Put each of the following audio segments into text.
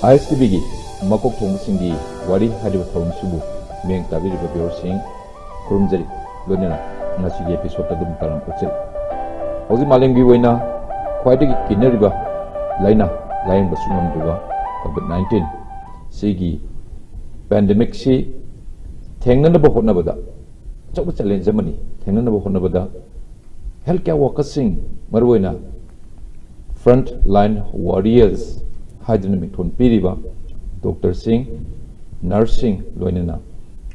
ISTB की मकोक थोंगसिंगी वारी हारिबा थौरमसिबु मेंग ताबिरिबा बियोरसिंग खुरुमजरी लोनेना ngasiगी episode adum taram pachil hoji malengi oina khwaidagi kinariba laina lain basungam duga COVID-19 sigi pandemic si thengnana ba hotna bada chawba challenge amani thengnana ba hotna bada healthcare workers sing marwoina front line warriors hydronomic thon piriba doctor sing nursing loinena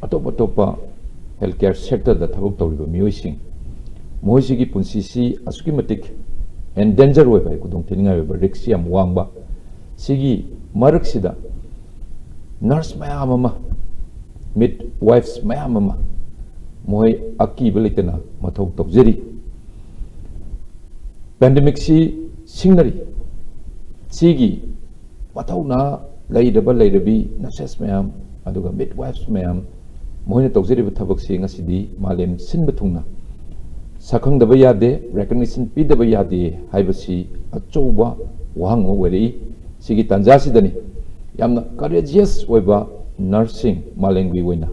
atopa healthcare sector da thabuk tawriba miyoi moisigi punsi si asuki matik endanger we bai kudong thininga we risk yam wangba sigi marak sida nurse mayam ama midwives mayam ama moi aki belitena mathau tawjeri pandemic si singnari sigi mathau na lairabi nurses mayam aduga midwives mayam moina tawjeriba thabak si ngasidi malem sinba thungna sakhang daba yade recognition pi daba yade haibasi achouba wahang weri sigi tanja sidani yamna courageous oiba nursing malengwi oina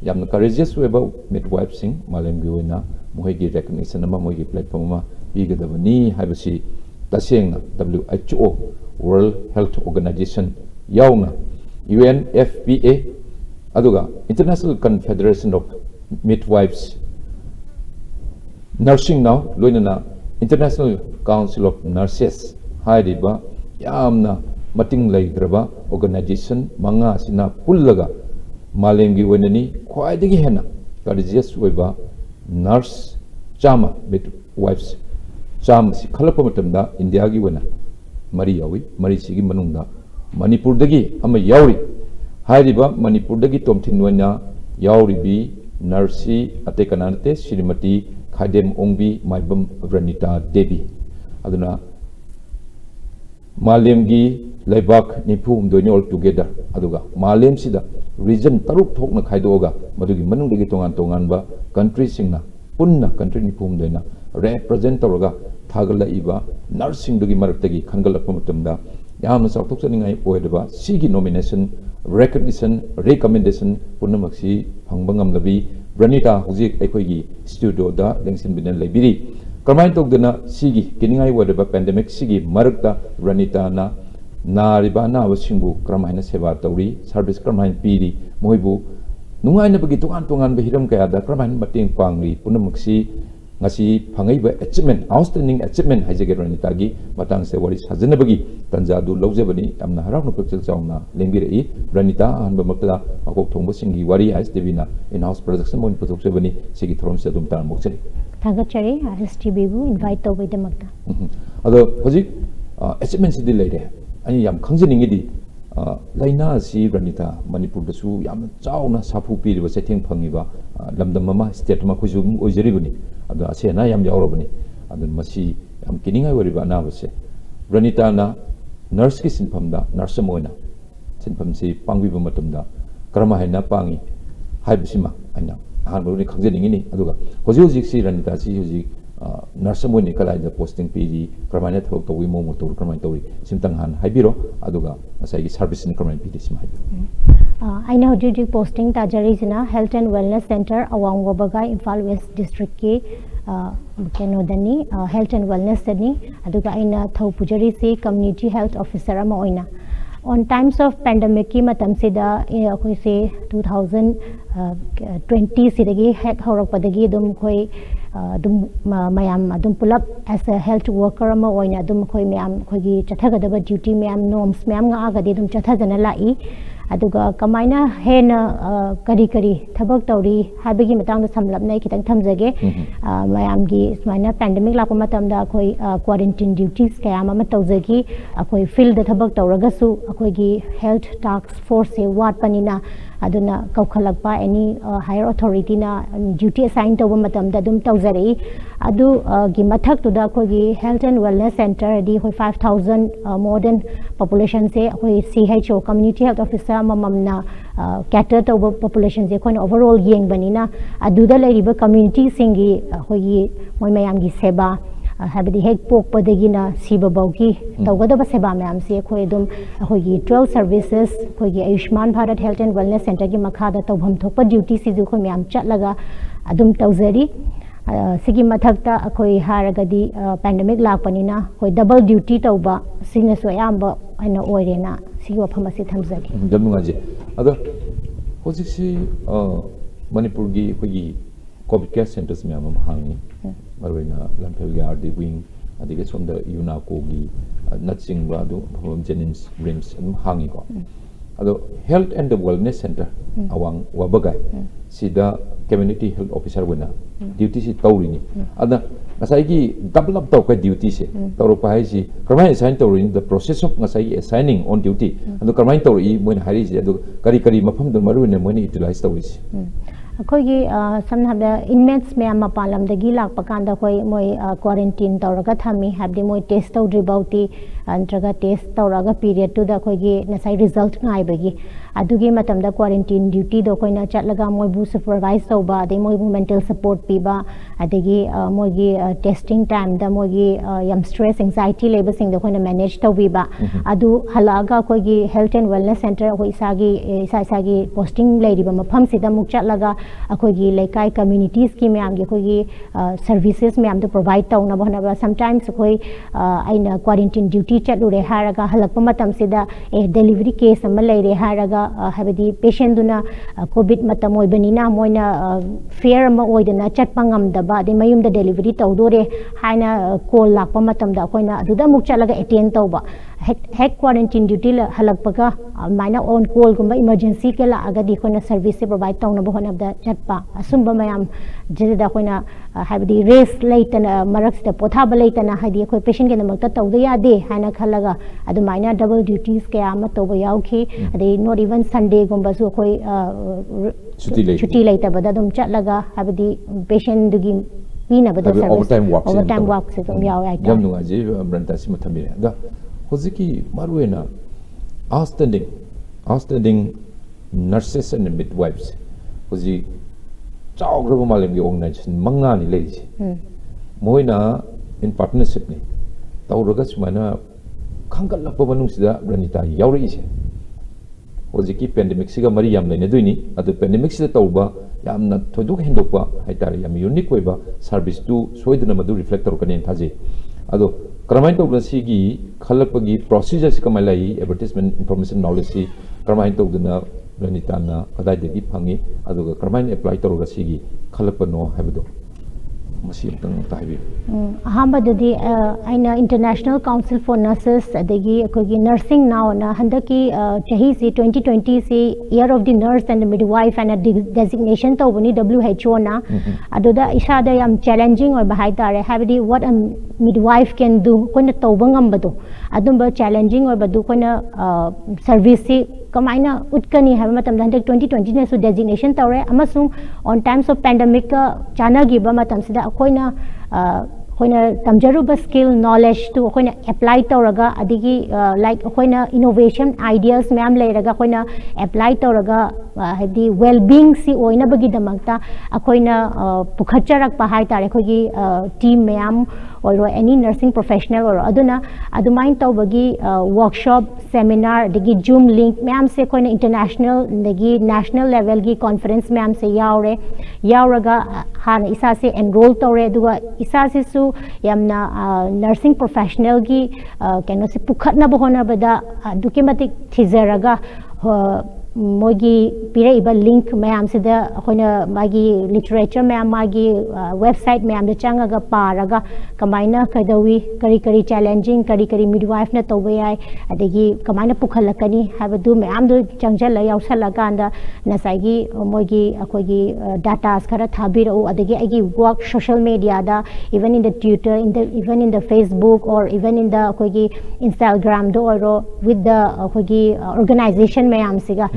yamna courageous oiba midwifing malengwi oina moigi recognition ama moigi platform ama pigadabani haibasi tasengna WHO World Health Organization yauna UNFPA aduga International Confederation of Midwives Nursing now loinana International Council of Nurses hairiba yamna mating laidraba organization manga sina pullaga malemgi wenani khwaidagi hena courageous oiba nurse chama midwives chama si khalapa matamda India gi wena mari yawi mari sigi manungda Manipur dagi ama yauri hairiba Manipur dagi tomthin wena yauri bi nurse ate kanante Srimati Khadem Ongbi Maibam Vranita Devi aduna malem gi laibak nipum doini all together aduga malem sida region taruk thokna khaidoga madugi manung dagi tongan ba country singna punna country nipum doina represent toroga thagala iba nursing dugi maraktagi khangalakpa matamda yamna sakthok saningai oidaba sigi nomination recognition recommendation punamaksi phangba ngamlabi Vranita hujik ekhoigi studio da lengsin binan laibiri karmain tokdana sigi kiningai wadaba pandemic sigi marakta Vranita na nariba na wasingbu karmaina seba tawri service karmain piri moibu nungaina bagi tongan behiram kaya da karmain mating pangri punamaksi ngasi phangai ba achievement outstanding achievement haijage Vranita gi matang se wari sajana bagi tanja du lawjebani amna haraknu pekchel chawna lengbirei Vranita anba makta akok thongba singi wari ISTB na in house production mon puthokchebani sigi thorom se dum tan mokchari thagachari ISTB bu invite to bide makta ado hoji achievement sidi leire ani yam khangjiningi di laina si Vranita Manipur da su yam chawna sapu piri ba setting phangiba lamdam mama state ma khujum ojeri ado asena yam yaurobani ado masi yam kininga wariba na base Vranita na nurse ki sinphamda nurse moina sinpham si pangbiba matamda karama haina pangi haibisima aina hanbuni khangjeningi ni aduga hoji si Vranita si hoji nurse moini kalaida posting piri karamane thok to wimo motor karamai tori simtang han haibiro aduga asai gi service ni karamai piri sim haibiro I know hoji posting tajari jina health and wellness center awang wabaga Imphal West district ki keno dani health and wellness dani aduga aina thau pujari se community health officer ama oina on times of pandemic ki matam se da koi se 2020 sidagi hek horak padagi dum koi dum mayam adum pulap as a health worker ama oina dum koi mayam koi gi chathagadaba duty mayam norms mayam nga agadi dum chathajana lai aduga kamaina hena kari thabak tawri habigi matang da samlapnai kitang thamjage mayam gi smaina pandemic la matam da khoi quarantine duties kaya ma tawjagi khoi field da thabak tawraga su khoi gi health task force se wat panina aduna kaukhalakpa any higher authority na duty assign to matam da dum tawjari adu gi mathak tu da khoi gi health and wellness center di khoi 5000 more than population se khoi CHO community health officer mamamna cater to population je khoi overall yeng banina aduda lairiba community singi khoi gi moi mayam gi seba habdi hek pok padagina siba bauki tawgada ba seba myam se khoi dum khoi gi 12 services khoi gi Ayushman Bharat Health and Wellness Center gi makhada tawbham thokpa duty si ju khoi myam chatlaga adum tawzari sigi mathakta akhoi haragadi pandemic lakpanina khoi double duty tawba sina so yamba aina oirena sigi wafam ase thamjagi jamnunga je ado hojik si manipur gi khoi covid care centers me am hangi marwena lamphel gi RD wing adige somda UNACO gi natsing ba do Jennings Rims hangi ko ado health and the wellness center awang wabagai sida community health officer wena duty si tawrini ada ngasai gi double up taw ka duty se tawro pa hai si karmai assign tawrin the process of ngasai assigning on duty ado karmai tawri moin hari si ado kari kari mafam do maru ne moin utilize tawri si akhoi gi samna inmates me am palam dagi lak pakanda khoi moi quarantine tawraga thami habdi moi test tawdri bauti antraga test tawraga period to da khoi gi nasai result ngai bagi adugi matam da quarantine duty do koina chatlaga moi bu supervise tawba de moi bu mental support piba adegi moi gi testing time da moi gi yam stress anxiety level sing da koina manage tawbiba adu halaga khoi gi health and wellness center khoi isagi posting leiriba mafam sida muk chatlaga akhoi gi laikai communities ki myam gi khoi gi services myam to provide tawna bhana sometimes khoi aina quarantine duty chatlure haraga halakpa matam sida delivery case am leire haraga habadi patient duna covid matam oibanina moina fear ma oidana chatpa ngamdaba de mayumda delivery tawdore haina call lakpa matam da koina aduda muk chatlaga attend tawba head quarantine duty halakpaga maina on call gumba emergency ke la agadi koina service provide tawna bhona da chatpa asumba mayam jeda koina habadi rest laitana marak da pothaba laitana hadi koi patient ke namakta tawda yade haina khalaga adu maina double duties ke ama tawba yauki ade not even Sunday gumba su koi chuti laita bada dum chatlaga habadi patient dugi mina bada service overtime work se dum yaw ai jam nunga ji branta si mathamire da hojiki marwena outstanding nurses and midwives hoji chawgraba malem gi organization manga ni leisi moina in partnership ni tawraga sumana khangal lakpa manung sida ranita yawri se hojiki pandemic siga mari yam leine duini adu pandemic sida tawba yamna thoduk hendokpa haitare yam unique oiba service tu soidana madu reflect torkane thaji ado karamain tawna sigi khalakpagi procedure si kamai lai advertisement information knowledge si karamain tawdana ranita na kadai degi phangi adu karamain apply tawga sigi khalakpa no habdo masi tang taibi ahambadadi aina International Council for Nurses adegi akogi nursing now na handaki chahi si 2020 si year of the nurse and the midwife and a designation tawbani WHO na aduda isada yam challenging or bahai tare habdi what a midwife can do kona tawbangam badu adumba challenging or badu kona service si kamaina utkani have matam da 2020 ne su designation tawre amasung on times of pandemic chana giba matam sida akoina akoina tamjaruba skill knowledge to akoina apply tawraga adigi like akoina innovation ideas ma'am leiraga akoina apply tawraga hadi well being si oina bagi damakta akoina pukhacharak pa hai tare khogi team ma'am or any nursing professional or aduna adumain tawbagi workshop seminar digi Zoom link ma'am se koina international digi national level gi conference ma'am se yauraga han isa se enroll tawre duga isa se su yamna nursing professional gi keno se pukhatna bohona bada dukimatik thizaraga mogi pira iba link mayam sida akhona magi literature mayam magi website mayam da changaga paraga kamaina kadawi kari challenging kari midwife na tawai adegi kamaina pukhalakani habadu mayam do changjala yausalaga nasagi mogi akogi data khara thabira adegi agi work social media da even in the Twitter even in the Facebook or even in the akogi Instagram do or with the akogi organization mayam siga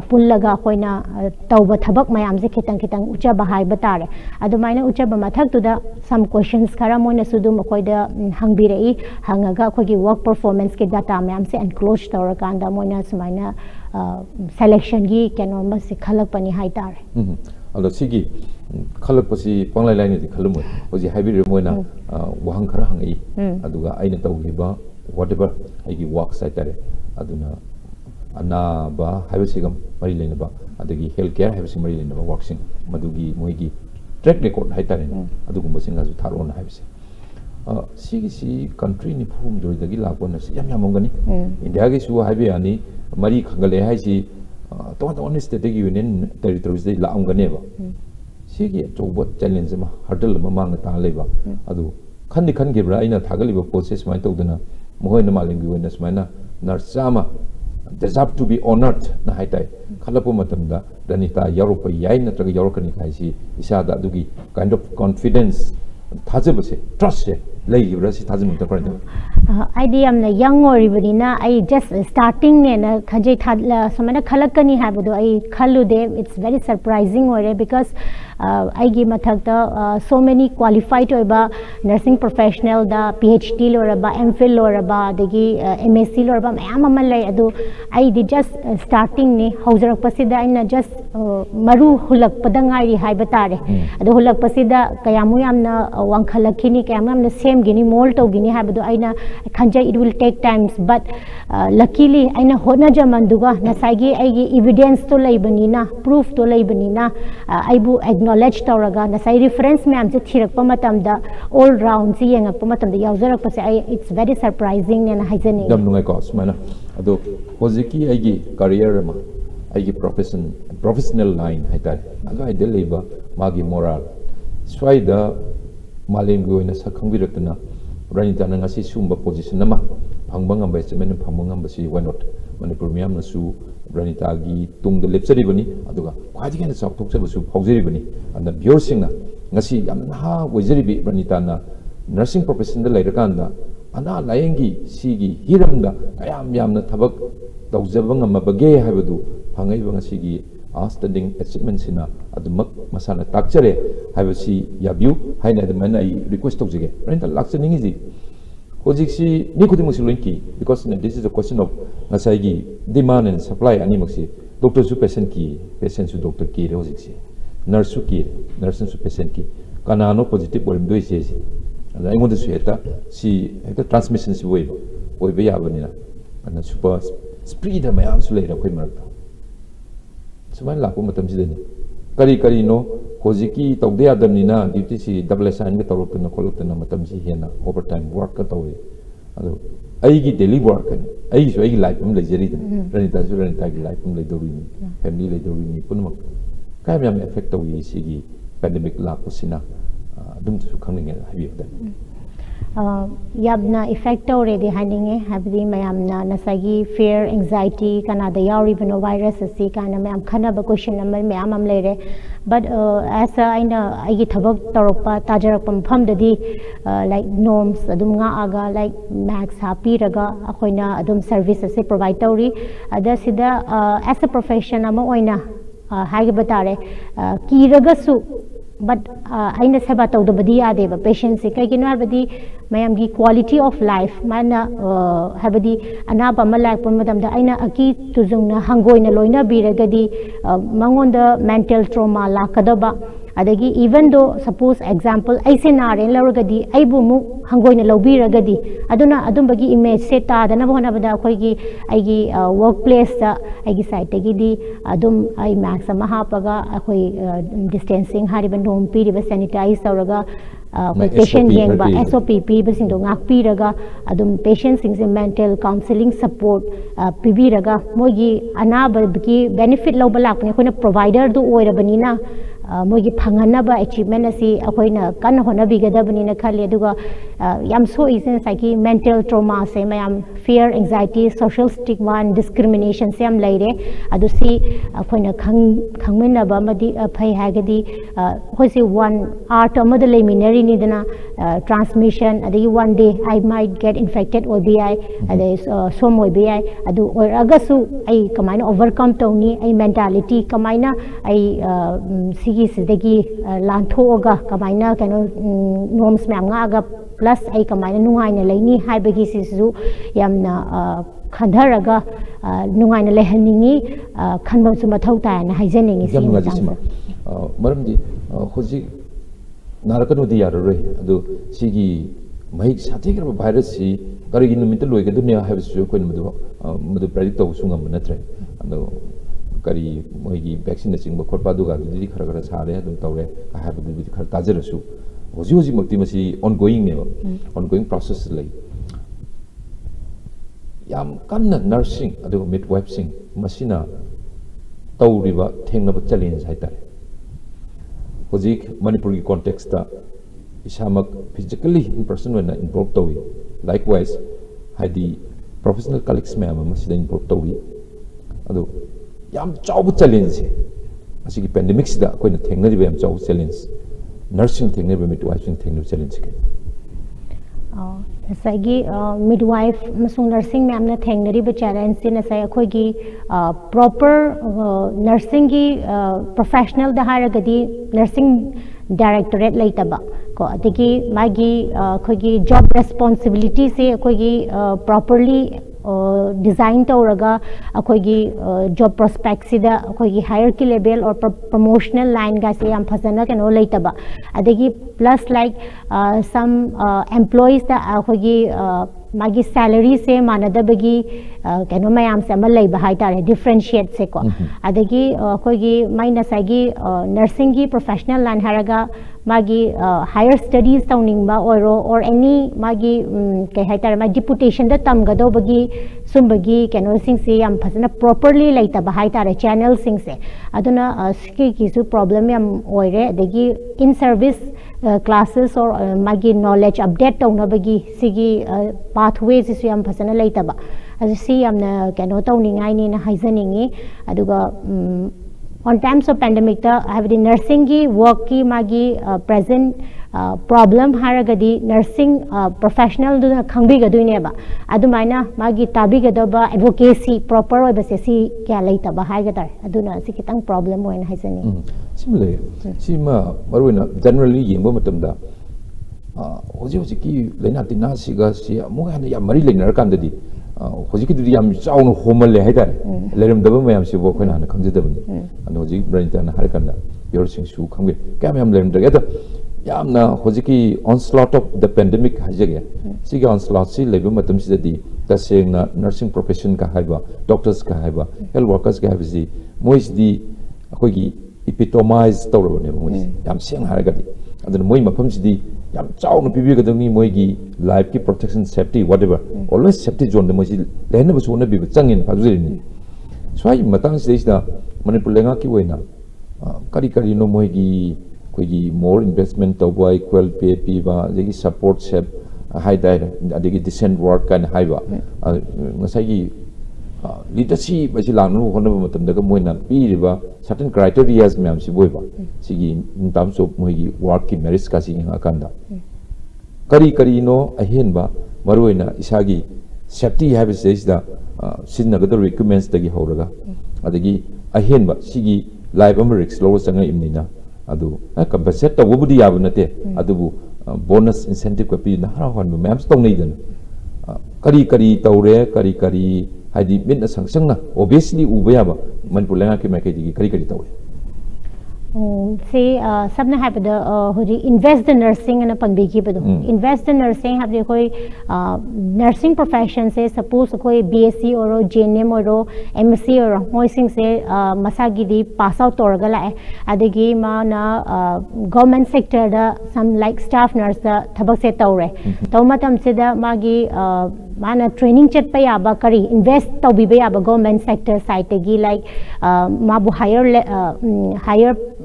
pullaga koina tawba thabak mayam se khitang uchaba hai batare adumaina uchaba mathak tu da some questions khara moina sudum koida hangbirei hangaga khogi work performance ke data mayam se enclose tawrakanda moina sumaina selection gi keno ma se khalak pani hai tare अलो सिगी खलक पसी पंगलाई line दि खलम होजी Hibi Moina वहंग खरा हंगी अदुगा आइना तौगिबा whatever आइगी work site तारे अदुना अना बा हाइबसिगम मरि लेनबा अदगी health care हाइबसि मरि लेनबा वर्कसिंग मदुगी मोइगी ट्रैक रिकॉर्ड हाइ तारे अदुगुम सिंगाजु थारोन हाइबसि सिगी कंट्री नि फुम दोइदगी लापो न याम यामगनी इंडिया गी सु हाइबे आनी मरि खंगले हाइसि तो स्टेट यूनियन टेरिटोरीज लागनेबा सिगी अचौब चैलेंज मा हर्डल मा मांग ता लेबा अदु खन्दी खनगिब्रा आइना थागलिबा प्रोसेस माइ तौदना मोहन मालिंगी वना समाना नर्सामा deserve to be honored na haitai khalapu matamda ranita yaropa yai natraga yorokani khaisi isada adugi kind of confidence thajabase trust se leibra si thajam ta parda idea amna young oribadina I just starting ne na khajai thadla samana khalakani habudo I khalude it's very surprising ore because I gi mathakta so many qualified oiba nursing professional da PhD loraba MPhil loraba degi MSc loraba mayam amal lai adu I did just starting ne haujarak pasida ina just maru hulak padangai hai batare adu hulak pasida kayamu yamna wangkhalakini kayamu yamna same gini mold to gini habadu aina khanja it will take times but luckily aina hona jamanduga nasagi aigi evidence to laibanina proof to laibanina aibu acknowledge tawraga nasai reference me amse thirakpa matamda all round si yengakpa matamda yaujarak pase it's very surprising and hygienic dam nungai ko smana ado hojiki aigi career ma aigi professional line haitar ado ai deleba magi moral swaida malem goina sakhangbiratna ranita na ngasi sumba position nama phangba ngam bai semen phangba ngam basi why not manipur miam na su ranita gi tung de lepsari bani aduga khwaji kana chok thok chabu su phawjeri bani and the viewer sing na ngasi yam ha wajeri bi ranita na nursing profession da lairakan da ana layengi sigi hiram da ayam yam na thabak tawjaba ngam bage habadu phangai ba ngasi gi outstanding achievement sina adumak masana takchare habasi yabiu haina the man I request to jige renta laksening is hojik si ni khudi musilunki because this is a question of nasai gi demand and supply ani maksi doctor su patient su doctor ki re hojik si nurse su ki nurse su patient ki kanano positive or do si and I want to say that si the transmission si oi be yabani na and super spread ma yam su leira khoi marak suman laku matam sidani kari no hojiki tawde adamnina duty si double assign ga tawrokna kolokna matam si hena overtime work ka tawi ado aigi daily work ani ai so aigi life um lejeri ranita su ranita gi life um ledorini family ledorini punmak kai myam effect tawi sigi pandemic laku sina dum su khangning habi da yabna effect already handing habdi mayamna nasagi fear anxiety kana da yauri bano virus asi kana mayam khana ba question number mayam am lere but as aina agi thabak taropa tajarak pam dadi like norms adum nga aga like max happy raga akoina adum service ase provide tauri ada sida as a profession ama oina hage batare ki raga su but aina seba tawda badi ade ba patient se kai kinwa badi mayam gi quality of life mana habadi anaba malak pon madam da aina aki tujungna hangoina loina biragadi mangonda mental trauma lakadaba adagi even though suppose example aise naren lawragadi aibu mu hangoina lobiragadi aduna adumbagi image se ta dana bona bada khoi gi aigi workplace ta aigi site gi di adum ai max ma hapaga akhoi distancing hariba norm piriba sanitize tawraga patient yengba SOP pibasing do ngak piraga adum patient sing mental counseling support pibiraga mogi anaba gi benefit lobba lakne khoi na provider do oirabani na mogi phanganaba achievement asi akoina kan hona bigadabani na khali aduga yam so is like mental trauma se mayam fear anxiety social stigma and discrimination se am laire adu si akoina khangmena ba madi phai hagadi hoisi one art amada leminary ni dana transmission adi one day I might get infected obi adi som obi adu or agasu ai kamaina overcome tawni ai mentality kamaina ai sidagi lanthoga kamaina kano norms me nga plus ai kamaina nungaina leini haibagi sisu yamna khandaraga nungaina lehaningi khanba su mathau ta na haijeningi मरमदी होजी नारकनुदी याररोय अदु सिगी महिक साथेग्रब virus सी करिगी नुमित लोइगदुनिया हाइबसु coin मदु predict तौ सुंगम नत्रे अदु करी मोइगी vaccine चिंग खोटपा दुगा दुदी खरा खरा सारे अदु तौरे हाइबदु दुदी खरा ताजरसु होजी होजी मक्ति मसी ऑनगोइंग ने ऑनगोइंग प्रोसेस लई याम कन्ना नर्सिंग अदु मिडवाइफसिंग मसिना तौरिबा थेंगनबा चैलेंज हाइतारे होजिक मणिपुर की कॉन्टेक्स्ट ता इसामक फिजिकली इन पर्सन वेना इन्वॉल्व तौई लाइकवाइज हाइदी प्रोफेशनल कलीग्स में मसिदा इन्वॉल्व तौई अदु याम चाउ चैलेंज से असिगी पेंडेमिक सिदा कोइना थेंगनरिबा याम चाउ चैलेंज नर्सिंग थेंगनरिबा मिडवाइफिंग थेंगनरिबा चैलेंज के नसाइगी मिडवाइफ मसुंग नर्सिंग में हमने थेंगनरिबा चैलेंज से नसाइ अखोइगी प्रॉपर नर्सिंग की प्रोफेशनल दा हारगदी नर्सिंग डायरेक्टोरेट लेतबा को अदगी मागी अखोइगी जॉब रेस्पॉन्सिबिलिटी से अखोइगी प्रॉपर्ली डिजाइन तौरगा अखोइगी जॉब प्रोस्पेक्ट सिदा अखोइगी हायरार्की लेवल और प्रमोशनल लाइन गा से याम फसना केनो लेतबा अदगी प्लस लाइक सम एम्प्लॉइज दा अखोइगी मागी सैलरी से मानदबगी केनो मयाम से अमल लेबा हाइतारे डिफरेंशिएट से को अदगी अखोइगी माइना साइगी नर्सिंग की प्रोफेशनल लाइन हारगा मागी हायर स्टडीज तौनिंगबा और एनी मागी के हाइतारे मा डिपुटेशन दा तमगदोबगी सुंबगी केनो सिंग से याम फसना प्रॉपर्ली लेतबा हाइतारे चैनल सिंग से अदुना स्की किसु प्रॉब्लम याम ओइरे अदगी इन सर्विस क्लासेस और मागी नॉलेज अपडेट तौनबगी सिगी pathways is yam phasana leitaba as see yamna keno tawningai ni na haizaningi aduga on times of pandemic ta have the nursing gi work ki magi present problem haragadi nursing professional du khangbi ga duine ba adumaina magi tabi ga da advocacy proper oi ba se si kya leitaba hai ga tar aduna si kitang problem oin haizani simle sima maruna generally yengba matamda होजी होजी की लेना तिना सिगा सि अमुग हन या मरी learner कांददी होजी की दुदी याम chown होमल है तारे लेरम दब मयाम सिबो खोना न खंजदबनी अन होजी ब्रेनतन हर कांदा योर सिंग सु खंगे क्या हम लेरम दगे तो यामना होजी की ऑनस्लॉट ऑफ द पेंडेमिक हाजगे सिगा ऑनस्लॉट सि लेबो मतम सिददी तसेंगना नर्सिंग प्रोफेशन का हाइबा डॉक्टर्स का हाइबा हेल्थ वर्कर्स का हाइबसी मोइसदी अखोगी इपिटोमाइज तौरबने मोइस याम सेंग हारगदी अदन मोइ मफम सिदी याम चाउन पिबिगदंगी मोइगी लाइफ की protection safety whatever always safety zone दे मोइसि लेहन बसोन बिब चंगिन फाजुरिनि स्वाइ मतंग सिदा मणिपुर लेंगा की ओइना करी करी नो मोइगी कोइगी मोर इन्वेस्टमेंट तौबा इक्वल पे पीबा जेगी सपोर्ट सेप हाई डाइट अदगी डिसेंट वर्क कान हाइबा ngसाइगी लिटरसी बसि लांगनु होनबा मतमदगा मोइना पीरिबा सर्टेन क्राइटेरियाज मैम से बोइबा सिगी इन टर्म्स ऑफ मोइगी वर्क की मेरिट्स का सिंग अकांदा करी करी no अहेनबा मरोइना इसागी safety habits इजदा सिनगदर equipments तगी होरगा अदगी अहेनबा सिगी life अम रिस्क लो संग इमनिना अदु कंपनसेट तवबुदी याब नते अदुबु बोनस इंसेंटिव का पी नहरा होन मैम तौनैदन करी करी तौरे करी करी हाइदी मिन संगसंगना ऑब्वियसली उबयाबा मनपुर लेंगा के मैकेजी करी करी तौरे से सबने हाइपद होजी इन्वेस्ट द नर्सिंग अन पंबी की बदो इन्वेस्ट द नर्सिंग हाइपद कोई नर्सिंग प्रोफेशन से सपोज कोई बीएससी और जेएनएम और एमएससी और मोइसिंग से मसागी दी पास आउट तोरगा लाए अदगी माना गवर्नमेंट सेक्टर दा सम लाइक स्टाफ नर्स दा थबक से तौरे तौमतम से दा मागी माना ट्रेनिंग चट पे याबा करी इन्वेस्ट तौबी याबा गवर्नमेंट सेक्टर साइड गी लाइक माबु हायर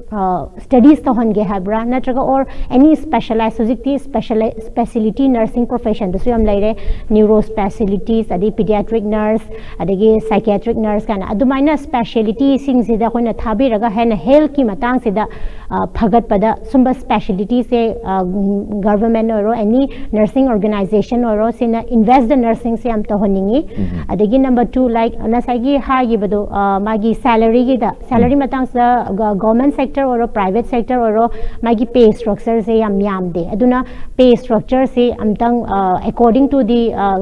स्टडीज तौहनगे हाइब्रा नत्रगा और एनी स्पेशलाइज हुजिकती स्पेशलिटी नर्सिंग प्रोफेशन दसु यम लेरे न्यूरो स्पेशलिटीज अदि पीडियाट्रिक नर्स अदगी साइकियाट्रिक नर्स काना अदुमाइना स्पेशलिटी सिंग सिदा खोना थाबिरगा हेन हेल्थ की मतंग सिदा फगत पदा सुंबा स्पेशलिटी से गवर्नमेंट और एनी नर्सिंग ऑर्गेनाइजेशन और सिना इन्वेस्ट द नर्सिंग से हम तौहनिंगी अदगी नंबर 2 लाइक नसागी हागी बदो मागी सैलरी गी दा सैलरी मतंग सा government sector or private sector or magi pay structure se yam de aduna pay structure se amtang according to the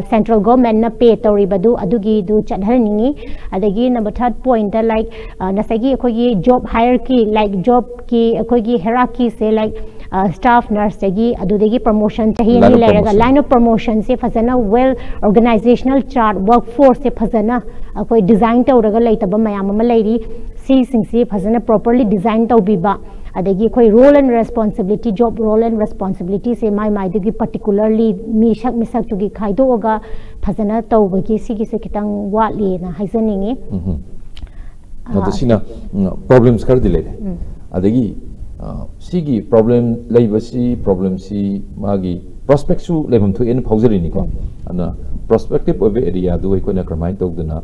central government na pay tori badu adugi du chadhaningi adagi number third point like nasagi akogi job hierarchy like job ki akogi hierarchy se like staff nurse dagi adudagi promotion chahi ni leraga line of promotion se fazana well organizational chart workforce se fazana akoi design tawraga leitaba mayam ama leiri si singsi fazana properly design tawbiba adagi koi role and responsibility job role and responsibility se mai dagi particularly misak chugi khaido oga fazana tawbagi sigi se kitang watli na haisaningi adasina problems kar dile adagi sigi problem laibasi problem si magi prospect su lebam thu en phawjari ni ko ana prospective of area du ko na kramai tawduna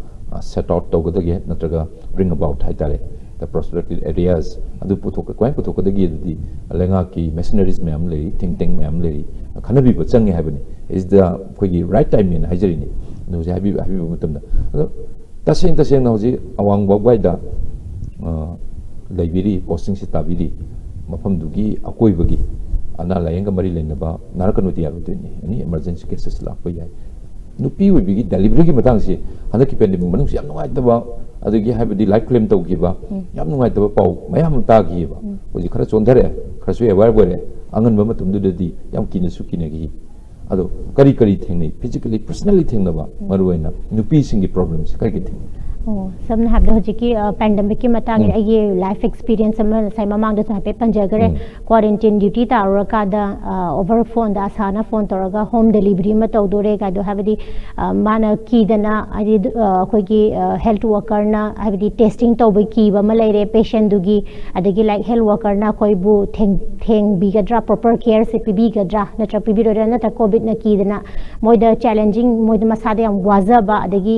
set out tawgadagi natraga bring about haitare the prospective areas adu puthok dagi di lenga ki machineries ma'am le think ma'am le khanabi ba changi habani is the kogi right time in hajari ni no ja habi mutamda tasing na hoji awang bagwai da laibiri posting si tabiri mafam dugi akoi bagi ana layang mari lenaba narakanu tiya rutini ani emergency cases la pa yai nupi wi bigi delivery ki matang si hana ki pending manung si amngai taba adugi habidi life claim tau ki ba yam nungai taba pau mayam ta ki ba hoji khara chondare khara su aware bore angan ba matum du di yam kine su kine gi ado kari thengnei physically personally thengnaba maruina nupi singi problems kari ki theng सबने हाब दो जिकी pandemic की मतांग ये life experience हम साइ ममांग दो पे पंजगरे quarantine duty तार का दा ओवर फोन दा आसाना फोन तोरगा होम डिलीवरी में तो दोरे का दो हाबदी माना की दना आदि कोई की हेल्थ वर्कर ना हाबदी टेस्टिंग तो बई की बम लेरे पेशेंट दुगी अदगी लाइक हेल्थ वर्कर ना कोई बु थेंग बिगद्रा प्रॉपर केयर से पिबी गद्रा नत्र पिबी रो ना त कोविड ना की दना मोइदा चैलेंजिंग मोइदा मसादे हम वाजबा अदगी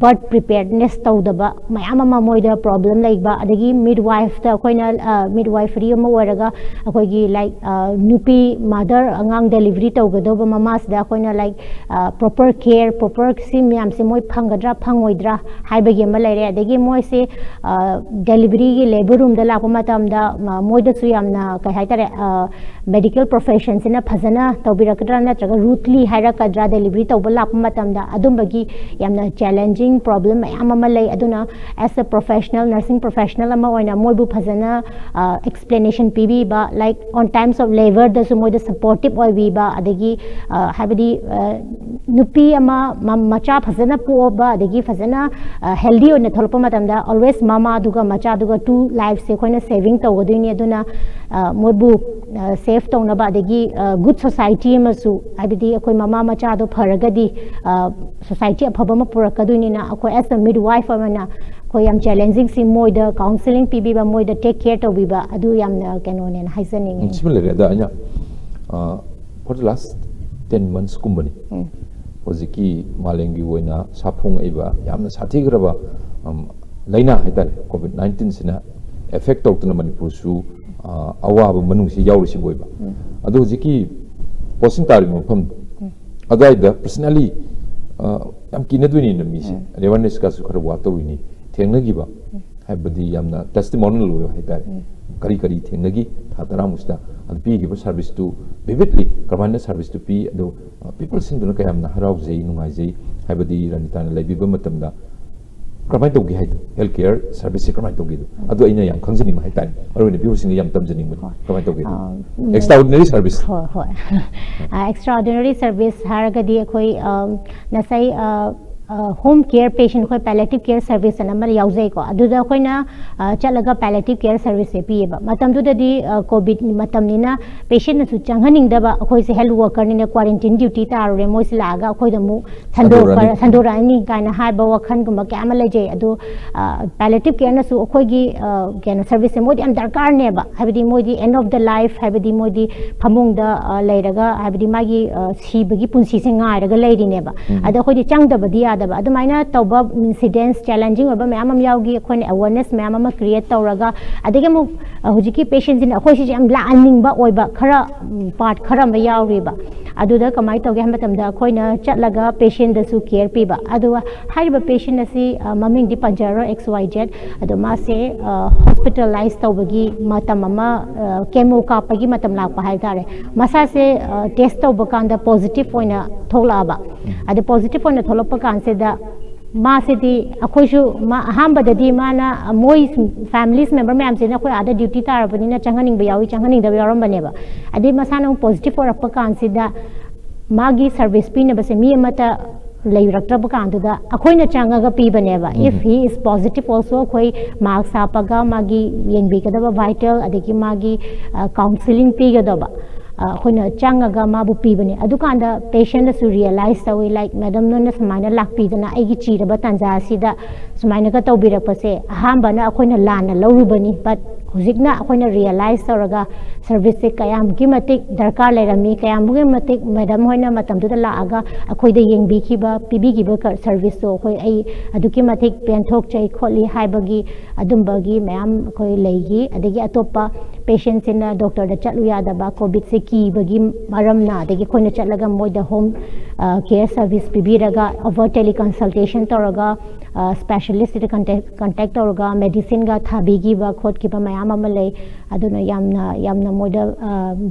बर्थ प्रिपेयर्डनेस तौदबा मयाम अमा मोइदा प्रॉब्लम लाइक अदगी मिडवाइफ ता कोइना मिडवाइफरी अमा ओरगा अखोगी लाइक नुपी मदर अंगांग डिलीवरी तौगदोबा ममास दा कोइना लाइक प्रॉपर केयर प्रॉपर सी म्याम से मोइ फंगद्रा फंगोइद्रा हाइबगी अमा लेरे अदगी मोइ से डिलीवरी की लेबर रूम दा लापा मतम दा मोइदा सु यामना काय हाइतारे मेडिकल प्रोफेशन से ना फजना तौबिरकद्रा नत्रगा रूटली हाइरकद्रा डिलीवरी तौबा लापा मतम दा अदुमबगी यामना चैलेंजिंग प्रॉब्लम मयाम अमा लay aduna as a professional nursing professional ama oina moibu phajana explanation pibi ba like on times of labor da su moida supportive oi bi ba adagi habidi nupi ama macha phajana pu ba adagi phajana healthy ona tholpa matam da always mama duga macha duga two lives se khoina saving tawgodini aduna moibu save tawna ba adagi good society ma su habidi akoi mama macha do pharagadi society aphaba ma purakaduni na akoi as a midwife amana ko yam challenging si moida counseling pibi ba moida take care to biba adu yam keno ne haisaning similar da anya for the last 10 months kumbani hojiki malengi oina saphung iba yamna sathi graba laina haidar covid 19 sina effect tawtuna manipur su awaba manung si yawri si boiba adu hojiki posting tari mafam adaida personally yam kinaduni na mi se awareness ka su khara wa tawini thengnagi ba habadi yamna testimonial lo haidar kari thengnagi thadara musta alpi gi service to vividly kamana service to pi ado people sing duna kayamna harau jei nungai jei habadi ranitana laibi ba matamda kamai to gi hai health care service kamai to gi ado aina yam khangjani ma haidar arone people sing yam tamjani ma kamai to gi extraordinary service ho extraordinary service haragadi khoi nasai home care patient khoi palliative care service na yaujai ko aduda khoina chalaga palliative care service se pi ba matam du di covid matam ni na patient na su changhaning da ba khoi se health worker ni na quarantine duty ta re moi se laga khoi da mu thandora ni kaina ha ba wakhan gum ka ama le je adu palliative care na su khoi gi kana service se moi am darkar ne ba habidi moi di end of the life habidi moi di phamung da leiraga habidi magi sibagi punsi se ngai raga leiri ne ba adu khoi di chang da ba dia yadaba adumaina tawba incidents challenging oba mayam am yawgi akhoi awareness mayam am create tawraga adege mu hujiki patients in akhoi si am la aning ba oiba khara part khara ma yawriba aduda kamai tawge hamatamda akhoi na chatlaga patient da su care piba adu haiba patient asi maming di panjaro xyz adu ma se hospitalized tawbagi matam ama chemo kapagi matam lakpa haitare masa se test tawba kanda positive oina tholaba adu positive oina tholapa kanse da ma se di akhoi su ma hamba da di mana moi families member me am se na khoi ada duty tarabani na changaning ba yawi changaning da yaram bane ba adi masana positive or appa kanse da magi service pina ba se mi mata leirakta kandu da akhoi na changaga pi bane ba if he is positive also khoi marks apaga magi yengbi kada ba vital adiki magi counseling pi ga da ba khoi na changaga ma bu pi bane adu kanda patient su realize ta we like madam no na samaina lak pi dana ai gi chi da ba tanja si da samaina ka tawbirak pa se ahamba na akhoi na lana lawru bani but hujikna akhoi na realize tawraga service se kayam ki matik darkar lerami kayam gi matik madam hoina matam du da la aga akhoi da yengbi ki ba pibi gi ba service so khoi ai adu ki matik pen thok chai kholi haibagi adumba gi mayam khoi leigi adegi atopa patients in doctor da chatlu ya da ba covid se ki bagi maram na adegi khoi na chatlaga moi da home care service pibi raga over teleconsultation tawraga specialist contact tawraga medicine ga thabi gi ba khot ki ba mayam amalai aduna yamna moida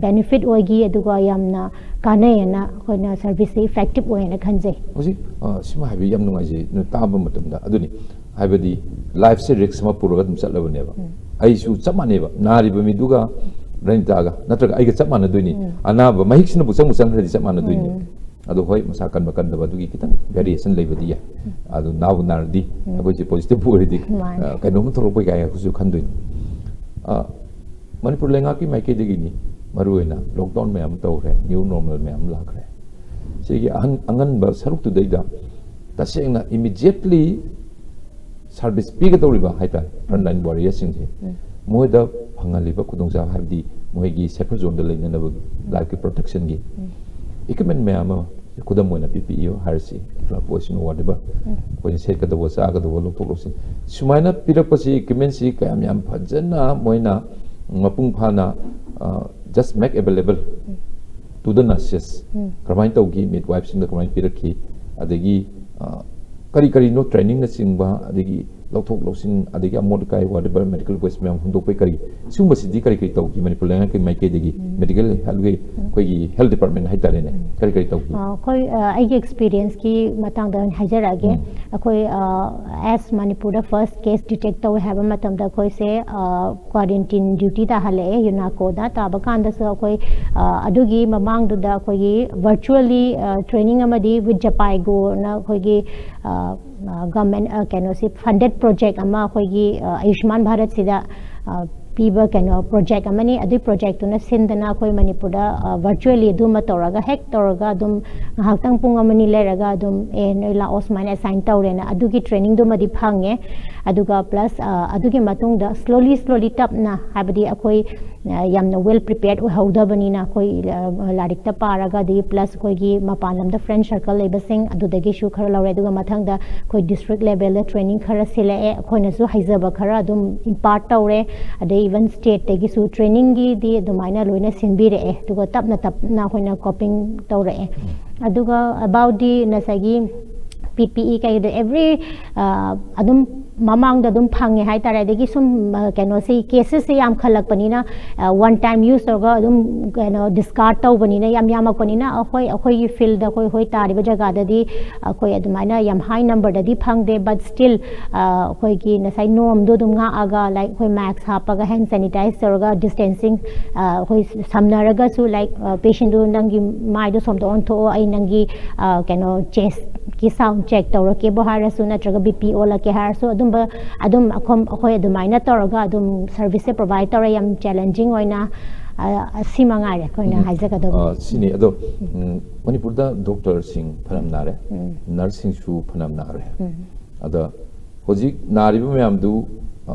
benefit oigi aduga yamna kanai na khona service effective oina khanje hoji sima habi yam nungai je no taba matamda aduni habadi life se risk ma puraga dum chatlabane ba ai su chamane ba nari ba miduga renta ga natraga ai ga chamana doini anaba mahik sina busang busang hadi chamana doini adu hoi masakan bakan da badugi kitang variation leibadi ya adu naw nardi agoji positive puridi kanom thoro pai ga ku su khandoin Manipur lenga ki mai ke degi ni maruena lockdown me am tawre new normal me am lakre sigi angan ba saruk tu deida tasengna immediately service pi ga tawriba haita frontline warriors sing je moida phangali ba kudong sa habdi moigi safer zone da leina na life protection gi equipment me am kudam moina PPE harsi evacuation whatever ko set ka da wasa ga da lok tok losin sumaina pirak pasi equipment si kayam yam phajana moina mapung phana just make available to the nurses kramai tawgi midwives in the kramai pirakhi adegi kari kari no training na singba adegi lokthok loksin adegi amod kai whatever medical waste me hundo pe kari sumba sidi kari kari tawgi Manipur lenga ki mai ke degi medical halwe koi health department hai tare ne kari tawgi koi ai experience ki matang da hajara ge koi as Manipur da first case detect taw have matam da koi se quarantine duty da hale UNACO da ta ba kan da so koi adugi mamang du da koi virtually training amadi with Japai go na koi gi government kanosi funded project ama koi gi Ayushman Bharat sida piba kano project amani adu project tuna sindana koi Manipur da virtually dum toraga hack toraga dum haktang pung amani leraga dum la osman assign tawrena adugi training dum adi phange aduga plus adugi matung da slowly tap na habadi akoi yamna well prepared hauda bani na koi larik ta paraga di plus koi gi mapanam da friend circle lebasing adudagi shu khara lawre aduga mathang da koi district level la training khara sile e khoina su haizaba khara dum impart tawre ade even state tegi su training gi di dumaina loina sinbire e duga tapna khoina coping tawre e aduga about the nasagi PPE kai every adum mamang da dum phange hai tare degi sum kano se cases se yam khalak panina one time use orga dum kano discard taw banina yam panina ahoi field da hoi tari ba jaga da di koi adumaina yam high number da di phangde but still koi ki na sai nom do dum nga aga like hoi mask hapaga hand sanitize orga distancing hoi samnaraga su like patient do nangi mai do som do on to ai nangi kano chest ki sound check tawra ke bohara su natraga BPO la ke har so adum akhom akhoi adumaina tawraga adum service provide tawra yam challenging oina simanga re koina haijaga do sini ado Manipur da doctor sing phanam nare nursing su phanam nare ada hojik nari bu mayam du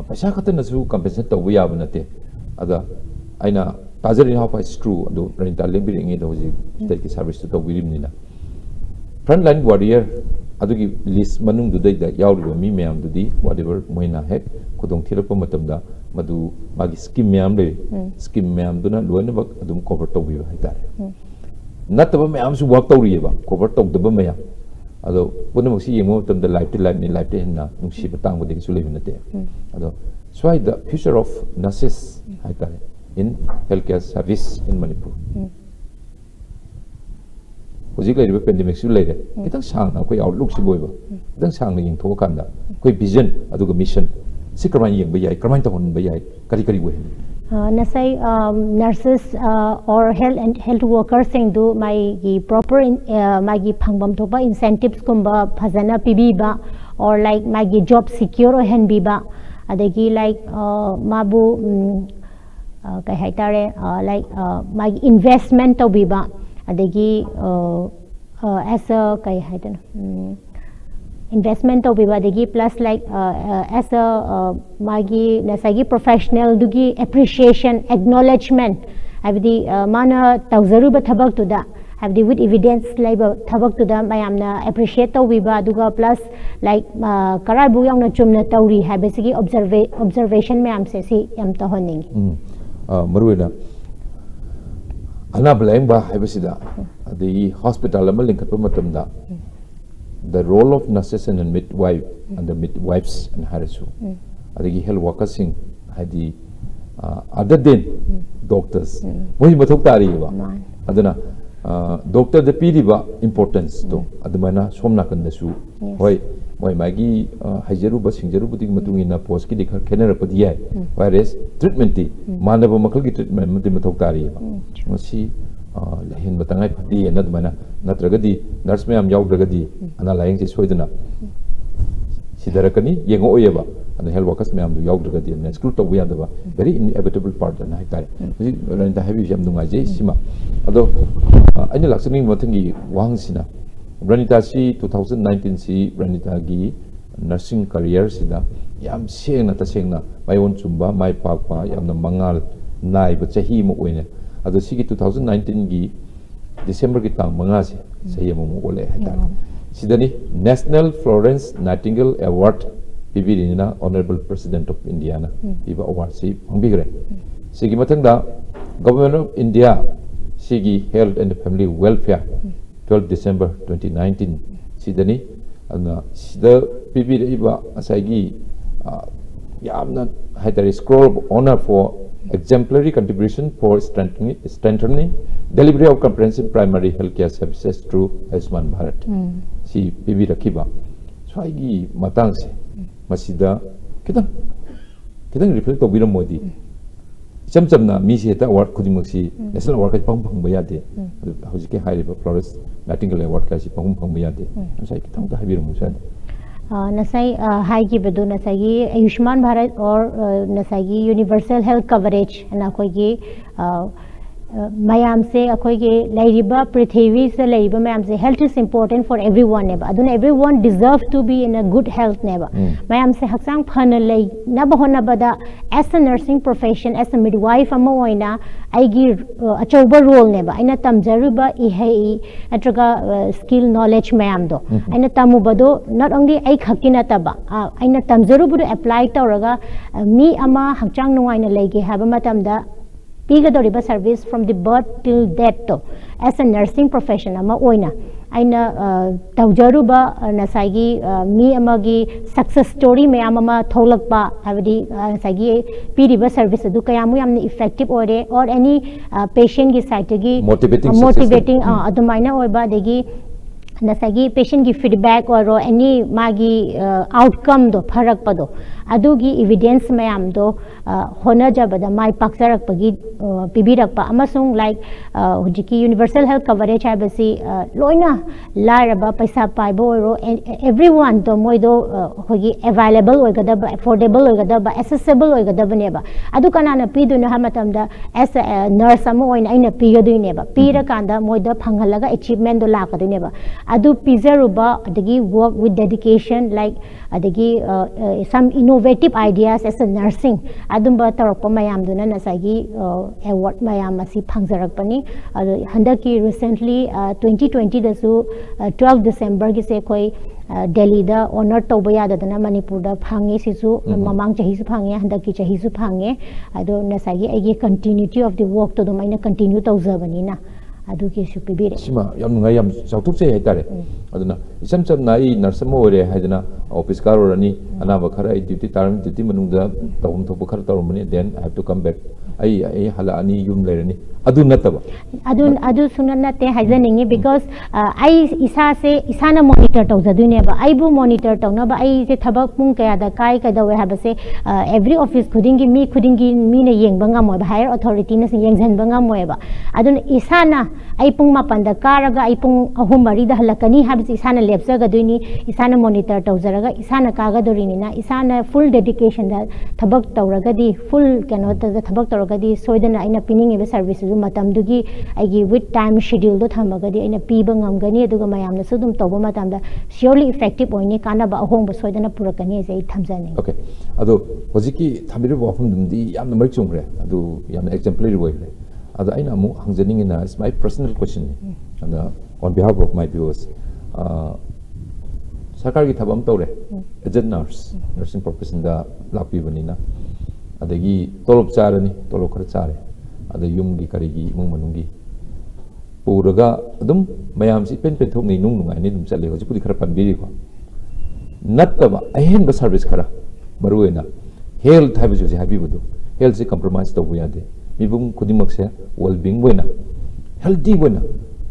paisa khatna su compensate tawu ya banate ada aina tajari ha pa screw ado rental limbi ngi do hojik state ki service to wirim nina frontline warrior adugi list manung du dai da yauri mi myam du di whatever moina hek khudong thirapa matam da madu magi scheme myam le scheme myam du na loina bak adum cover to bi hai tare nataba myam su work tawri ba cover to da ba myam ado punam si yemo tam da life to life ni life te na nungsi batang bo de su le binate ado so the future of nurses hai tare in healthcare service in Manipur Hojik lai pandemic su lai kitang sang na koi outlook si boy ba kitang sang na ying tho kan da koi vision aduga mission si kramai yeng ba yai kramai ta hon ba yai kari kari we nasai nurses or health workers sing do my proper my phangbam thoba incentives kumba phajana pibi ba or like my job secure hen bi ba adagi like mabu kai haitare like my investment to bi ba adagi as a kai haitan investment to bi ba adagi plus like as a magi nasagi professional dugi appreciation acknowledgement abdi mana tawzaru ba thabak tu da abdi with evidence like thabak tu da mayamna appreciate to bi ba duga plus like karai bu yang na chumna tawri habesigi observation mayam se si yam to honing maruina ana blame ba habesida the hospital amal link pa matam da the role of nurses and midwife and the midwives and harasu adagi health workers sing hadi other than doctors moi mathok tari ba aduna doctor the pidi ba importance to adumana somna kan da su hoi moi magi hajeru ba singjeru buti matungi na post ki dikhar khenera padi hai whereas treatment ti manaba makal ki treatment muti mathok tari ba mosi lahin batangai phadi na adumana natragadi nurse me am yaugdagadi ana laying si soidana sidarakani yengo oyeba and health workers me am yaugdagadi and exclude to we ba very inevitable part na hai hoji ran da heavy jam nungai je sima ado aina laksani mathangi wang sina Ranita si 2019 si Ranita gi nursing career sida yam seng na ta seng na mayon chumba mai pakpa yam na mangal nai ba chahi mo oine ado si gi 2019 gi December ki tang manga se sahi mo ole hata sidani National Florence Nightingale Award pibirina Honorable President of India na piba award si pangbigre sigi mathang da Government of India sigi Health and Family Welfare 12 December 2019 sidani ana sida pibir iba asagi yamna haitari scroll of honor for exemplary contribution for strengthening delivery of comprehensive primary healthcare services through Ayushman Bharat si pibir rakiba so agi matang se masida kitang reflect to biram modi chamna mi se ta award khudimak si national award ka pang ba yade hojike hairiba Florence Nightingale award ka si pang ba yade sai kitang ta habiram musa nasai hai ki bedu nasai gi Ayushman Bharat or nasai gi universal health coverage na koi gi mayam se akoi ge lairiba prithvi se lairiba mayam se health is important for everyone neba aduna everyone deserve to be in a good health neba mayam se haksang phana lei na bahona bada as a nursing profession as a midwife ama oina aigi achauba role neba aina tamjaruba ihei atraga skill knowledge mayam do aina tamu bado not only ai khakina taba aina tamjarubu apply tawraga mi ama hakchang nuaina leige haba matamda pigadoriba service from the birth till death to as a nursing profession ama oina aina tawjaruba nasagi mi amagi success story me ama tholakpa habdi nasagi piriba service adu kayamu yamna effective ore or any patient gi side gi motivating adumaina oiba degi nasagi patient gi feedback or any magi outcome do pharak pado adugi evidence mayam do hona jabada mai paksarak pagi pibirak pa amasung like hujiki universal health coverage habasi loina laraba paisa paibo ro everyone do moido hogi available oigadaba affordable oigadaba accessible oigadaba neba adu kanana piduna hamatamda as a nurse amo oina aina pigaduneba pira kanda moida phangalaga achievement do lakaduneba adu pizaruba adagi work with dedication like adagi some innovative ideas as a nursing adumba tarakpa mayam duna nasagi award mayam asi phangjarakpani handaki recently 2020 dasu 12 December gi se koi Delhi da honor tauba yadadana Manipur da phange sisu mamang chahi su phange handaki chahi su phange ado nasagi agi continuity of the work to domaina continue tawzabani na adu ke su pibire sima yam ngai yam sautuk se haitare aduna isam sam nai narsamo ore haidana office karo rani anaba khara duty taram duty manungda tawum thobu khar tarumani then I have to come back ai hala ani yum lerani adu nataba adu sunanate haizaningi because ai isa se isana monitor tawzadune ba ai bu monitor tawna ba ai se thabak pung kaya da kai ka da we have se every office khudingi mi na yengba ngamoy ba higher authority na yengjan ba ngamoy ba adun isana ai pung mapan da karaga ai pung ahum mari da halakani habs isana lepsa ga duini isana monitor tawzaraga isana kaga dorini na isana full dedication da thabak tawraga di full kano da thabak tawraga di soidana aina pining ebe service matam dugi aigi with time schedule do thamaga di aina piba ngamgani aduga mayam na sudum tawba matam da surely effective oine kana ba ahong ba soidana purakani je thamjani okay ado hojiki thabiru wafum dumdi yamna mar chungre adu yamna exemplary way ado aina mu hangjaning na is my personal question and on behalf of my viewers sarkar gi thabam tawre as a nurse nursing profession da lapi banina adagi tolop charani tolop khar chare ada yum gi karigi mung manungi puraga adum mayam si pen thok ni nung nungai ni dum chale hoji pudi khara pambiri ko nattaba ahen ba service khara maruena health habi joji habi budu health se compromise to buya de mibung kudimak se well being boina healthy boina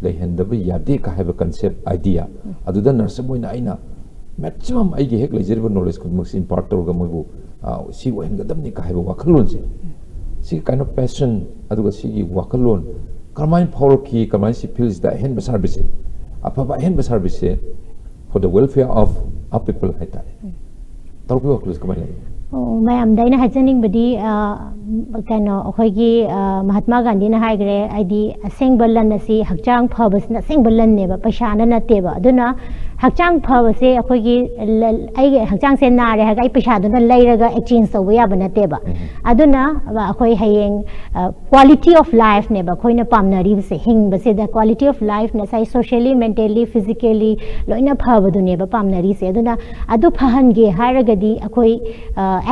le henda ba yade ka have concept idea aduda nurse boina aina maximum ai ge hek le jerba knowledge kudimak se impart to ga moibu si wen ga dam ni ka have wakalon se si kind of passion aduga si wakalon karmain power ki karmain si feels that hen service apa ba hen service for the welfare of people haita tarpi waklus kamai mayam daina hajaning badi kano khoigi Mahatma Gandhi na haigre aidi asengbalan asi hakchang phabas na sengbalan ne ba paisana na te ba aduna hakchang phabase khoigi ai hakchang se na re ai paisa duna leiraga exchange so ya ba na te ba aduna ba khoi hayeng quality of life ne ba khoina pamnari se hing ba se da quality of life na sai socially mentally physically loina phabadu ne ba pamnari se aduna adu phahan ge haragadi khoi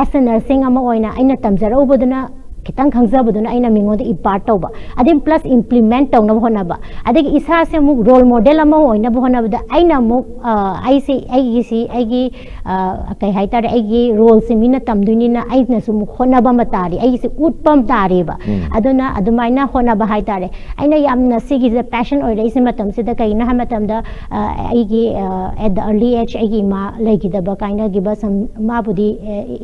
as a nursing ama oina aina tamjaro boduna kitang khangzabuduna aina mingoda impart tawba adin plus implement tawna hona ba adigi isa se mu role model ama oina hona ba aina mu ai gi kai haitare ai gi role se mina tamduni na aina su mu hona ba matari ai se utpam tari ba aduna adumaina hona ba haitare aina yamna sigi the passion or is matam se da kaina hamatam da ai gi at the early age ai gi ma legi da ba kaina gi ba sam ma budi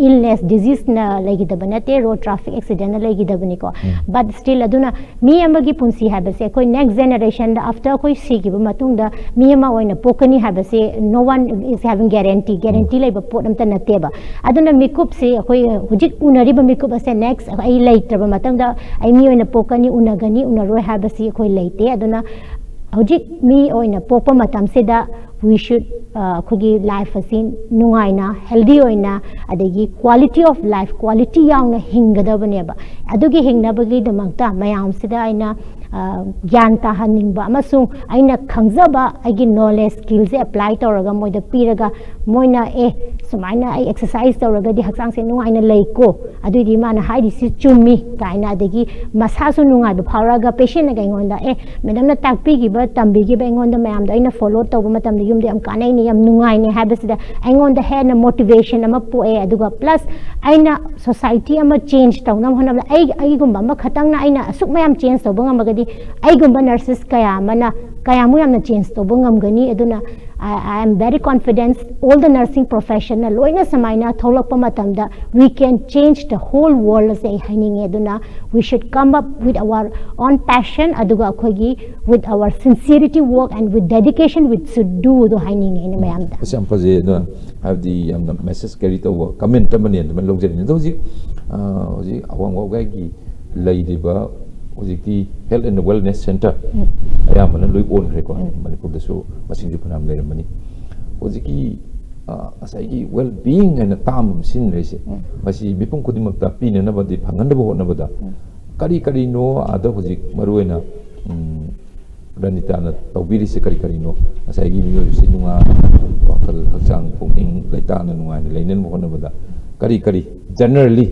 illness disease na legi da banate road traffic accident but still aduna mi amagi punsi habase koi next generation da after koi sigi ba matung da mi ama oina pokani habase no one is having guarantee lai ba podam ta nate ba aduna mikup se koi hujik unari ba mikup ase next ai later ba matang da ai mi oina pokani unagani unaroi habase koi laite aduna hujik mi oina popa matam se da we should khogi life asin nungaina healthy oina adegi quality of life quality yauna hingadabane ba adugi hingnabagi damakta mayam sida aina gyan ta haningba amasung aina khangzaba agi knowledge skills apply tawraga moida piraga moina sumaina ai exercise tawraga di haksang se nungaina leiko adudi mana haidi si chumi kaina adegi masasu nungai ba pharaga patient ga ingonda madam na takpi gi ba tambi gi ba ingonda mayam da aina follow tawba matam yum de am kanai ni yam nungai ne habasida ingonda head na motivation ama poe aduga plus aina society ama change tawna hona ai gumba ma khatang na aina asuk mayam change tawba ngamagadi ai gumba nurses kaya mana kaya mu yamna change tawba ngamgani aduna I am very confident all the nursing professional loina samaina tholakpa matamda we can change the whole world as a hining aduna we should come up with our own passion aduga khogi with our sincerity work and with dedication we should do the hining in mayamda example je no have the message carry to work comment tamani man logjerin doji oji awang wa gi leidiba ojiki health and wellness center ayamana loi on reko manipur da so masing ju phanam leram mani ojiki asai gi well being and tam sin rese masi bipung kudimak ta pina na badi phangan da bo na bada kari no ada hojik maruena ranita na tawbiri se kari no asai gi mi se nunga wakal hakchang punging laitana nungai leinen mo hono bada kari kari generally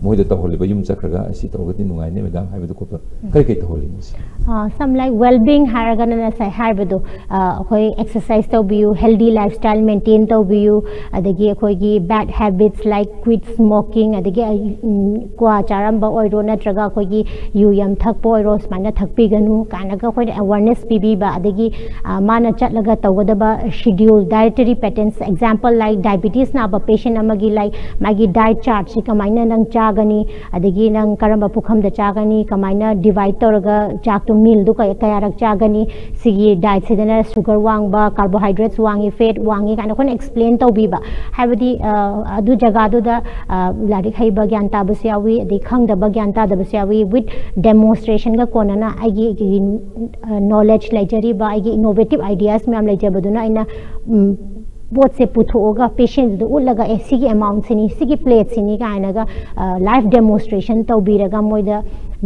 moi da taholi ba yum chakraga asi tawgati nungai ne madam haibu ko kari kai taholi some like well-being haragana na sai haibu khoi exercise to be healthy lifestyle maintain to be adagi khoi gi bad habits like quit smoking adagi kwa charam ba oiro na traga khoi gi yu yam thak po oiro smana thakpi ganu kana ga khoi awareness pb ba adagi mana chatlaga tawada ba schedule dietary patterns example like diabetes na ba patient amagi like magi diet chart si kamaina nang chagani adagi nang karamba pukham da chagani kamaina divide toraga chak to meal du kaya rak chagani sigi diet sidana sugar wang ba carbohydrates wangi fat wangi kana kon explain to bi ba habadi adu jaga du da lari khai ba gyan ta ba siawi adi khang da ba gyan ta da ba siawi with demonstration ga konana agi knowledge lecture ba agi innovative ideas me am lecture baduna ina बहुत से पुथोगा patient दो उलगा एसीगी amount सिनी सिगी plate सिनी कायनागा live demonstration तौबीरगा मोइदा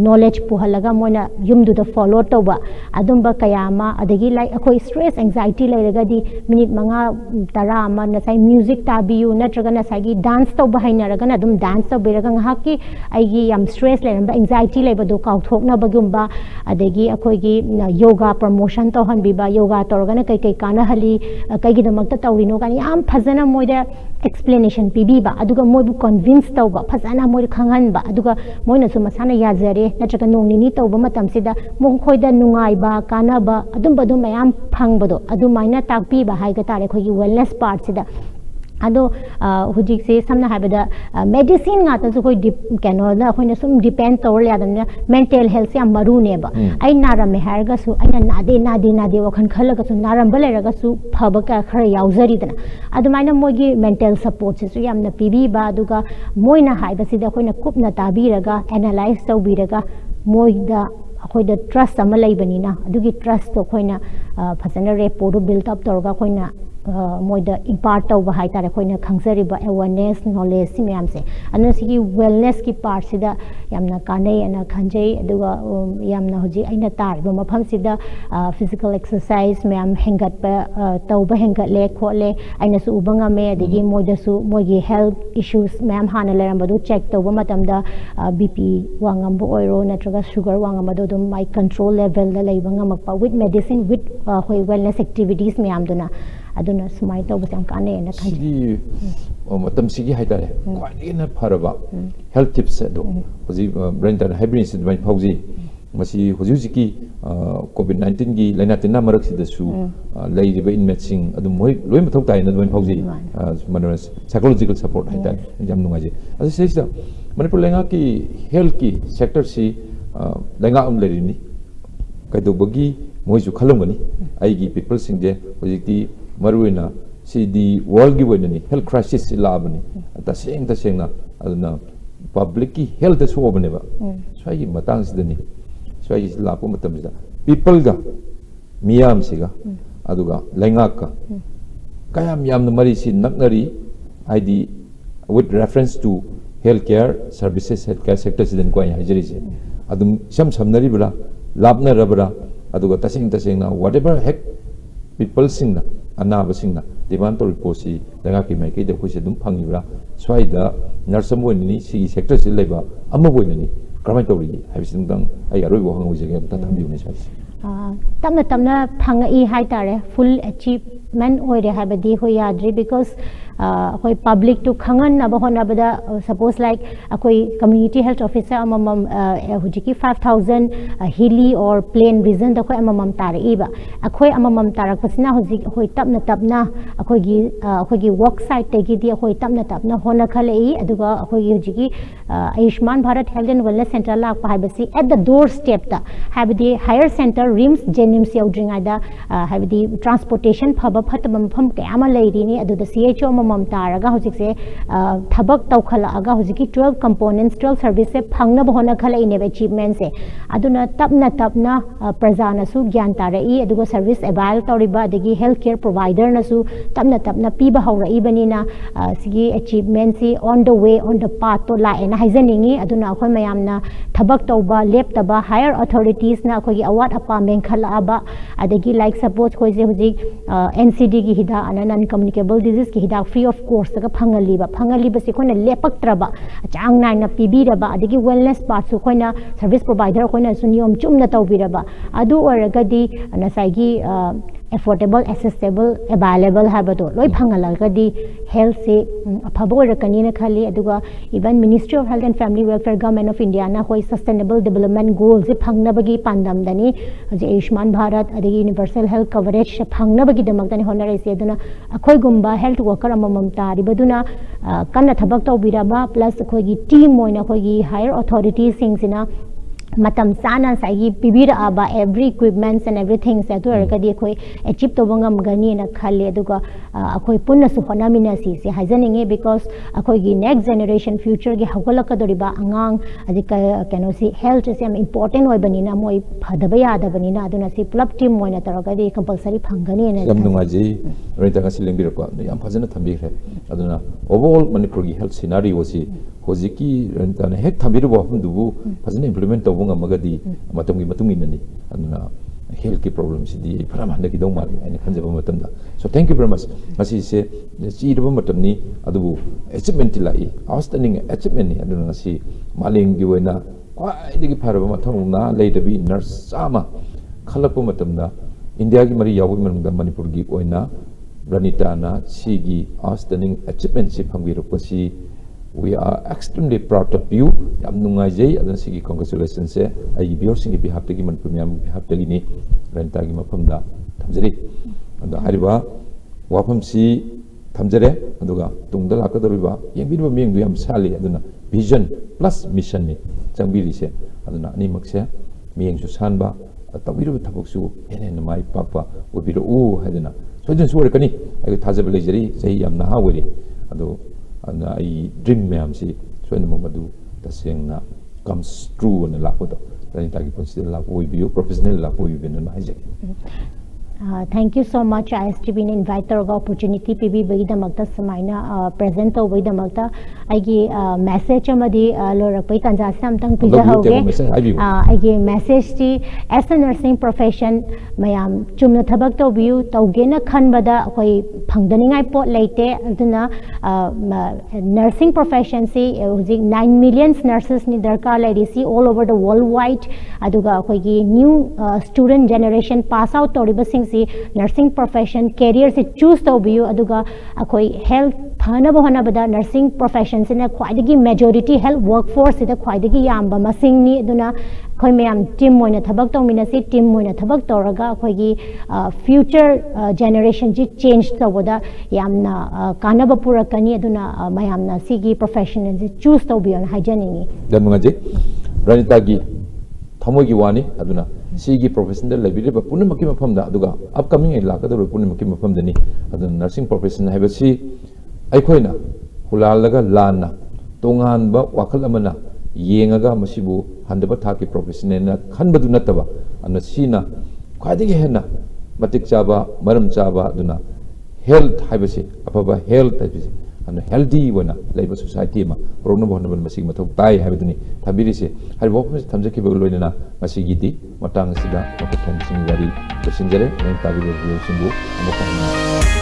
knowledge puhalaga moina yumdu da follow toba adumba kayama adagi like akoi stress anxiety lairaga di minute manga tara ama na sai music tabiyu natraga na sai gi dance to bahaina raga na dum dance to beraga ngaki aigi yam stress lairamba anxiety laiba do kaw thokna bagumba adagi akoi gi yoga promotion to han biba yoga torga na kai kai kana hali kai gi damakta tawrino kan yam phazana moida explanation pibiba aduga moibu convince tawba phazana moi khangan ba aduga moina su masana yazare natraga nong nini tawba matam sida mong khoida nungai ba kana ba adum badum mayam phangbodo adu maina takpi ba haiga tare khogi wellness part sida ado hujik se samna habada medicine nga ta koi kano na khoi na sum depend tor ya dan mental health ya maru ne ba ai naram me har ga su aina nade wakhan khala ga su naram bale ra ga su phaba ka khara yauzari dana adu maina mogi mental support se su yam na pibi ba aduga moina haiba sida khoi na kup na tabi ra ga analyze tau bi ra ga moida khoi da trust ama lai bani na adugi trust to khoi na phasana report build up tor ga khoi na moida impart tawba hai tare khoina khangzari ba awareness knowledge si myam se anu sigi wellness ki part sida yamna kanai ana khanjai aduga yamna hoji aina tar ba mafam sida physical exercise myam hengat ba tawba hengat le khole aina su ubanga me adigi moida su mogi health issues myam hana leram badu check tawba matam da bp wangam bo oiro natraga sugar wangam adu dum my control level da leibanga makpa with medicine with hoi wellness activities myam duna aduna smai to basam kane na khai sigi matam sigi haitare kwai na pharaba health tips do hoji brain tan hybrid sid bai phauji masi hoji ki covid 19 gi laina tinna marak sid su lai riba in matching adum moi loi mathau tai na bai phauji manas psychological support haitare jam nunga ji ase seisa manipur lenga ki health ki sector si lenga am lerini kaido bagi moi su khalongani ai gi people sing je hoji ti maruina si di world gi wenani health crisis labani ta seng na aduna public ki health su obane ba swai gi matang sidani swai gi lapu matam sida people ga miyam siga aduga lenga ka kayam yam na mari si naknari id with reference to healthcare services healthcare sector sidan ko ya jeri se adum samnari bra labna rabra aduga ta seng na whatever heck people sing na anaba singna demand to posi daga ki mai ke de khoi se dum phangibra swaida nursam woni si sector si leba amma woni kramai to ri habisin dang ai aroi bo hang ujege ta thambi ne sai tamna phangai hai tare full achievement oi re habadi ho yadri because hoi public to khangan na ba hona bada suppose like akoi community health officer amam hujiki 5000 hili or plain reason da khoi amam tar iba akoi amam tarak pasina hujik hoi tapna akoi gi work site te gi di hoi tapna hona khale I aduga akoi gi hujiki Ayushman Bharat Health and Wellness Center la pa habasi at the doorstep ta habdi higher center rims jenims yaudring ada habdi transportation phaba phatabam pham kayama leiri ni adu the CHO amam taraga hojikse thabak tawkhalaga hojiki 12 components 12 service se phangna bahona khala ine achievement se aduna tapna prajana su gyan tarai adugo service avail toriba adigi healthcare provider na su tapna piba haurai banina sigi achievement si on the way on the path to la ena haizaningi aduna akhoi mayamna thabak tawba leptaba higher authorities na akhoi awat apa men khala aba adigi like suppose khoi se hojik NCD ki hida non communicable disease ki hida free of course ka phangali ba se khoi na lepak traba chang nai na pibi raba adigi wellness part su khoi na service provider khoi na suniyom chumna tawbiraba adu oragadi nasai affordable accessible available habado loi phangalagadi health se phabo rakani na khali aduga even Ministry of Health and Family Welfare Government of India na hoi sustainable development goals se phangnabagi pandam dani je Ayushman Bharat adigi universal health coverage se phangnabagi damak dani honare se aduna akhoi gumba health worker amamam tari baduna kanna thabak tawbiraba plus akhoi gi team moina akhoi gi higher authorities singsina matam sana sai pibira aba every equipments and everything se to erkadi khoi achieve to bangam gani na khale aduga akhoi punna su honamina si se hajaninge because akhoi gi next generation future gi hagolaka doriba angang adika kano si health is important oi banina moi phadaba yada banina aduna si club team moina taragadi compulsory phangani na samnunga ji rita ka silengbir ko yam phajana thambi khe aduna overall manipur gi health scenario si hojiki rita na hek thambi ro hamdubu phajana implement to magadi matamgi matunginani aduna health ki problems di paramanda ki dongmari ani khanjaba matamda so thank you very much asi se chi raba matamni adubu achievement lai outstanding achievement ni aduna si maling gi wena kwai digi pharaba mathongna leidabi nurse sama khalakpa matamda india gi mari yawu manungda manipur gi oina ranita na si gi outstanding achievement si phangbi rokasi we are extremely proud of you yam nungai jai adan sigi congratulations se ai viewers singi behalf tagi man premium behalf tagi ni renta gi mafam da thamjari anda hariba wafam si thamjare aduga tungda lakadoriba yengbiba meng du yam sali aduna vision plus mission ni changbiri se aduna ani makse meng su sanba tabiru thabuk su enen mai papa obiru u hadana sojen suwar kani ai thajabale jari sei yam na hawari adu ana ai dream ma'am si so na mamadu taseng comes true na lakodo tani tagi consider la boy bio professional la boy bin na hijack thank you so much ISTB ne invite the opportunity PB bagi damakta samaina present to bagi damakta aigi message amadi lorapai tanja sam tang pija hoge aigi message ti as a nursing profession mayam chumna thabak to biu tauge na khanbada koi phangdaningai pot leite aduna nursing profession si hojik 9 million nurses ni darkar laidisi all over the worldwide aduga koi gi new student generation pass out toriba sing si nursing profession career se choose to biu aduga akoi health thana bahana bada nursing profession se na khwaidagi majority health workforce ida khwaidagi yamba masing ni aduna khoi mayam team moina thabak tawmina si team moina thabak toraga khoi gi future generation ji change tawada yamna kanaba purakani aduna mayamna sigi profession ji choose to biu na hajaningi danunga ji ranita gi thamogi wani aduna sigi professional labiri ba punamaki mafamda aduga upcoming ai lakadoro punamaki mafamdani aduna nursing profession haibasi aikhoina hulalaga lana tongan ba wakal amana yengaga masibu handaba thaki professional na khanbadu nataba ana sina khwadigi hena matik chaba maram chaba aduna health haibasi apaba health haibasi ana healthy wana laiba society ma rona bhona ban masig mathau tai haibaduni thabiri se hari bokme thamjaki ba loina masigi di matang sida mathong sing gari besinjare men tabi lo singbu amaka